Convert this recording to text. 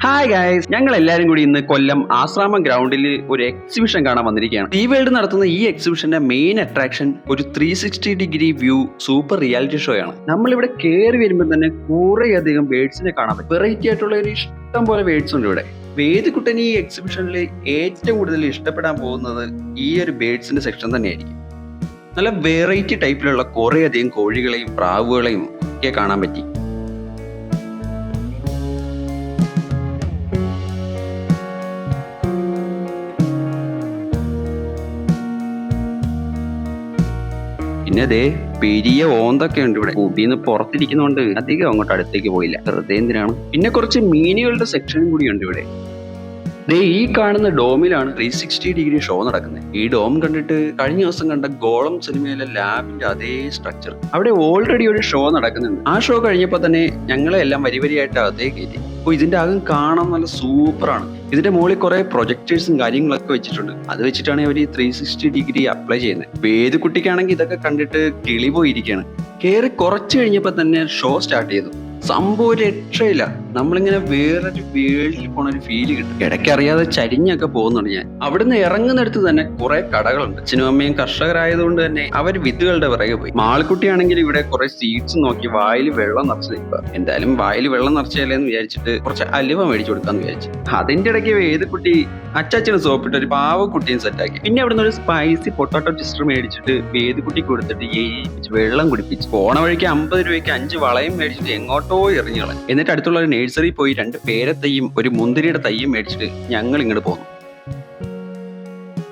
Hi guys, ഞങ്ങൾ എല്ലാവരും കൂടി ഇന്ന് കൊല്ലം ആശ്രാമം ഗ്രൗണ്ടിൽ ഒരു എക്സിബിഷൻ കാണാൻ വന്നിരിക്കുകയാണ്. ഈ വേൾഡ് നടത്തുന്ന ഈ എക്സിബിഷന്റെ മെയിൻ അട്രാക്ഷൻ ഒരു 360 വ്യൂ സൂപ്പർ റിയാലിറ്റി ഷോ ആണ്. നമ്മളിവിടെ കയറി വരുമ്പോൾ തന്നെ കുറേയധികം ബേഡ്സിനെ കാണാൻ പറ്റും. വെറൈറ്റി ആയിട്ടുള്ള ഒരു ഇഷ്ടം പോലെ ബേഡ്സ് ഉണ്ട് ഇവിടെ. വേദിക്കുട്ടൻ ഈ എക്സിബിഷനിൽ ഏറ്റവും കൂടുതൽ ഇഷ്ടപ്പെടാൻ പോകുന്നത് ഈ ഒരു ബേഡ്സിന്റെ സെക്ഷൻ തന്നെയായിരിക്കും. നല്ല വെറൈറ്റി ടൈപ്പിലുള്ള കുറേയധികം കോഴികളെയും പ്രാവുകളെയും ഒക്കെ കാണാൻ പറ്റി. പിന്നെ അതേ പെരിയ ഓന്തൊക്കെ ഉണ്ട് ഇവിടെ. കൂട്ടിന്ന് പുറത്തിരിക്കുന്നതുകൊണ്ട് അധികം അങ്ങോട്ട് അടുത്തേക്ക് പോയില്ല, വെറുതെ എന്തിനാണ്. പിന്നെ കുറച്ച് മീനുകളുടെ സെക്ഷനും കൂടി ഉണ്ട് ഇവിടെ. ഈ കാണുന്ന ഡോമിലാണ് 360 ഷോ നടക്കുന്നത്. ഈ ഡോം കണ്ടിട്ട് കഴിഞ്ഞ ദിവസം കണ്ട ഗോളം സിനിമയിലെ ലാബിന്റെ അതേ സ്ട്രക്ചർ. അവിടെ ഓൾറെഡി ഒരു ഷോ നടക്കുന്നുണ്ട്. ആ ഷോ കഴിഞ്ഞപ്പോൾ തന്നെ ഞങ്ങളെ എല്ലാം വരിവരിയായിട്ട് അകത്തേക്ക് കയറ്റി. അപ്പോൾ ഇതിന്റെ അകം കാണാൻ നല്ല സൂപ്പറാണ്. ഇതിന്റെ മുകളിൽ കുറെ പ്രൊജക്ടേഴ്സും കാര്യങ്ങളൊക്കെ വെച്ചിട്ടുണ്ട്. അത് വെച്ചിട്ടാണ് അവർ ഈ 360 അപ്ലൈ ചെയ്യുന്നത്. വേദക്കുട്ടിക്കാണെങ്കിൽ ഇതൊക്കെ കണ്ടിട്ട് കിളി പോയിരിക്കുകയാണ്. കയറി കുറച്ച് കഴിഞ്ഞപ്പോൾ തന്നെ ഷോ സ്റ്റാർട്ട് ചെയ്തു. സംഭവം രക്ഷയില്ല. നമ്മളിങ്ങനെ വേറൊരു വേൾഡിൽ പോണ ഒരു ഫീല് കിട്ടും. ഇടയ്ക്ക് അറിയാതെ ചരിഞ്ഞൊക്കെ പോകുന്നുണ്ട് ഞാൻ. അവിടുന്ന് ഇറങ്ങുന്നിടത്ത് തന്നെ കുറെ കടകളുണ്ട്. അച്ഛനും അമ്മയും കർഷകരായതുകൊണ്ട് തന്നെ അവർ വിത്തുകളുടെ പിറകെ പോയി. മാൾക്കുട്ടിയാണെങ്കിൽ ഇവിടെ കുറെ സീഡ്സ് നോക്കി വായിൽ വെള്ളം നിറച്ച് നിൽക്കുക. എന്തായാലും വായിൽ വെള്ളം നിറച്ചല്ലേന്ന് വിചാരിച്ചിട്ട് കുറച്ച് അലുവ മേടിച്ചു കൊടുക്കാന്ന് വിചാരിച്ചു. അതിന്റെ ഇടയ്ക്ക് വേദക്കുട്ടി അച്ചാച്ചന് സോപ്പിട്ട് ഒരു പാവക്കുട്ടിയും സെറ്റാക്കി. പിന്നെ അവിടുന്ന് ഒരു സ്പൈസി പൊട്ടാറ്റോ ടിസ്റ്റർ മേടിച്ചിട്ട് വേദക്കുട്ടിക്ക് കൊടുത്തിട്ട് വെള്ളം കുടിപ്പിച്ചു. പോണ വഴിക്ക് 50 രൂപയ്ക്ക് 5 വളയും മേടിച്ചിട്ട് എങ്ങോട്ടോ എറിഞ്ഞു കളഞ്ഞു. എന്നിട്ട് അടുത്തുള്ള ഒരു നഴ്സറി പോയി 2 പേരത്തൈയും ഒരു മുന്തിരിയുടെ തൈയും മേടിച്ചിട്ട് ഞങ്ങൾ ഇങ്ങോട്ട് പോന്നു.